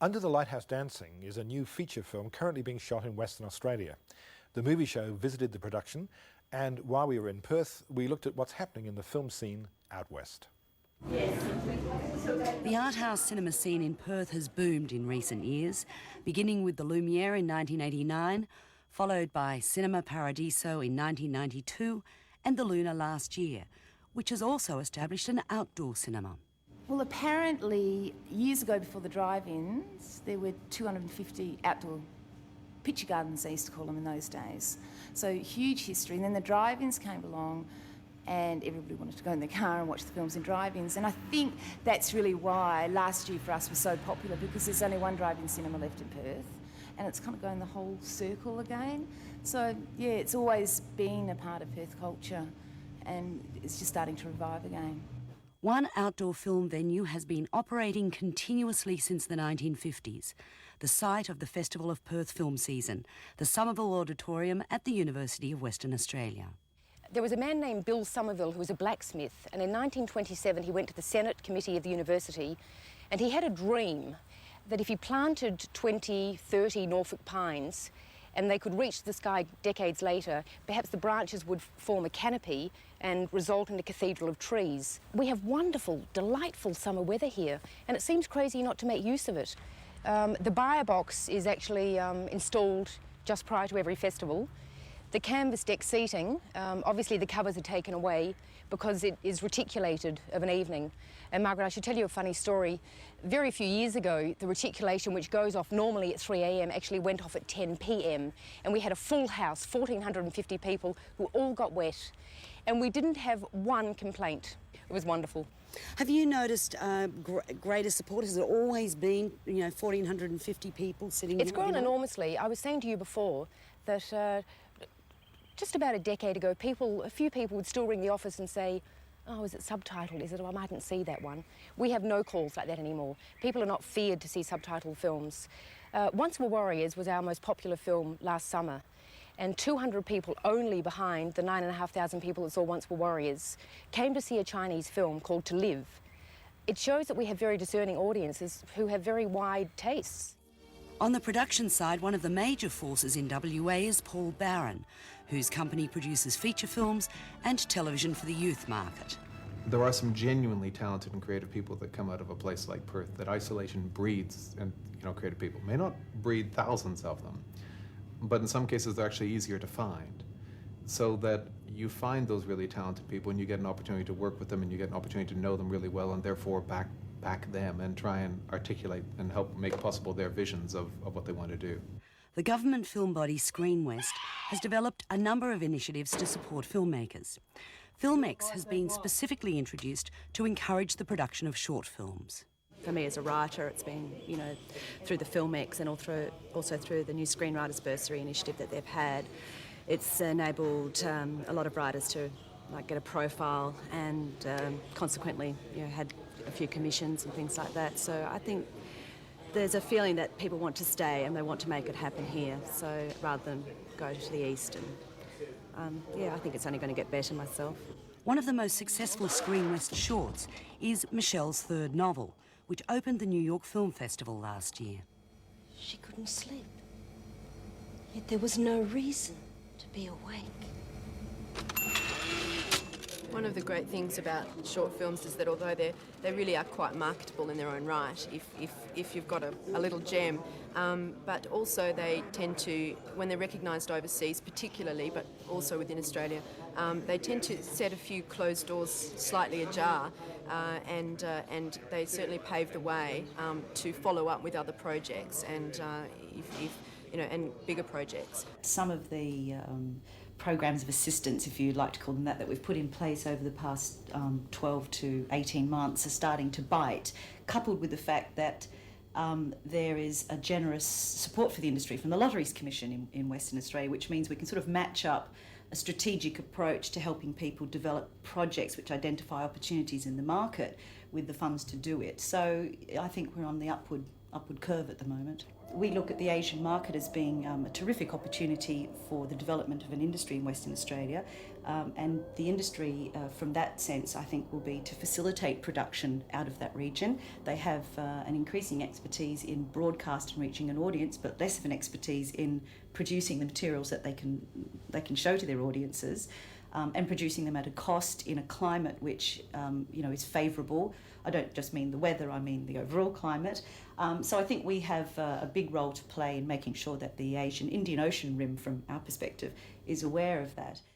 Under the Lighthouse Dancing is a new feature film currently being shot in Western Australia. The movie show visited the production, and while we were in Perth, we looked at what's happening in the film scene out west. The art house cinema scene in Perth has boomed in recent years, beginning with the Lumiere in 1989, followed by Cinema Paradiso in 1992 and the Luna last year, which has also established an outdoor cinema. Well, apparently, years ago before the drive-ins, there were 250 outdoor picture gardens, they used to call them in those days. So huge history. And then the drive-ins came along and everybody wanted to go in their car and watch the films in drive-ins. And I think that's really why last year for us was so popular, because there's only one drive-in cinema left in Perth and it's kind of going the whole circle again. So, yeah, it's always been a part of Perth culture and it's just starting to revive again. One outdoor film venue has been operating continuously since the 1950s, the site of the Festival of Perth film season, the Somerville Auditorium at the University of Western Australia. There was a man named Bill Somerville who was a blacksmith, and in 1927 he went to the Senate Committee of the university and he had a dream that if he planted 20, 30 Norfolk pines and they could reach the sky decades later, perhaps the branches would form a canopy and result in a cathedral of trees. We have wonderful, delightful summer weather here, and it seems crazy not to make use of it. The buyer box is actually installed just prior to every festival. The canvas deck seating, obviously the covers are taken away because it is reticulated of an evening. And Margaret, I should tell you a funny story. Very few years ago, the reticulation, which goes off normally at 3 a.m, actually went off at 10 p.m. And we had a full house, 1,450 people, who all got wet. And we didn't have one complaint. It was wonderful. Have you noticed greater support? Has it always been, 1,450 people sitting It's grown enormously. I was saying to you before that just about a decade ago, a few people would still ring the office and say, oh, is it subtitled? Is it, oh, I mightn't see that one. We have no calls like that anymore. People are not feared to see subtitled films. Once Were Warriors was our most popular film last summer, and 200 people only behind the 9,500 people that saw Once Were Warriors came to see a Chinese film called To Live. It shows that we have very discerning audiences who have very wide tastes. On the production side, one of the major forces in WA is Paul Barron, whose company produces feature films and television for the youth market. There are some genuinely talented and creative people that come out of a place like Perth. That isolation breeds, and creative people may not breed thousands of them, but in some cases they're actually easier to find. So that you find those really talented people and you get an opportunity to work with them and you get an opportunity to know them really well and therefore back them and try and articulate and help make possible their visions of what they want to do. The government film body Screen West has developed a number of initiatives to support filmmakers. FilmX has been specifically introduced to encourage the production of short films. For me as a writer, it's been, through the FilmX and also through the new Screenwriters Bursary initiative that they've had. It's enabled a lot of writers to get a profile and consequently had a few commissions and things like that. So I think there's a feeling that people want to stay and they want to make it happen here, so rather than go to the east. And I think it's only going to get better myself. One of the most successful Screen West shorts is Michelle's third novel, which opened the New York Film Festival last year. She couldn't sleep, yet there was no reason to be awake. One of the great things about short films is that although they really are quite marketable in their own right, if you've got a little gem, but also they tend to, when they're recognised overseas particularly, but also within Australia, they tend to set a few closed doors slightly ajar, and they certainly pave the way to follow up with other projects and and bigger projects. Some of the programs of assistance, if you'd like to call them that we've put in place over the past 12 to 18 months are starting to bite, coupled with the fact that there is a generous support for the industry from the Lotteries Commission in Western Australia, which means we can sort of match up a strategic approach to helping people develop projects which identify opportunities in the market with the funds to do it. So I think we're on the upward upward curve at the moment. We look at the Asian market as being a terrific opportunity for the development of an industry in Western Australia, and the industry from that sense I think will be to facilitate production out of that region. They have an increasing expertise in broadcast and reaching an audience, but less of an expertise in producing the materials that they can show to their audiences, and producing them at a cost in a climate which is favourable. I don't just mean the weather, I mean the overall climate. So I think we have a big role to play in making sure that the Indian Ocean Rim, from our perspective, is aware of that.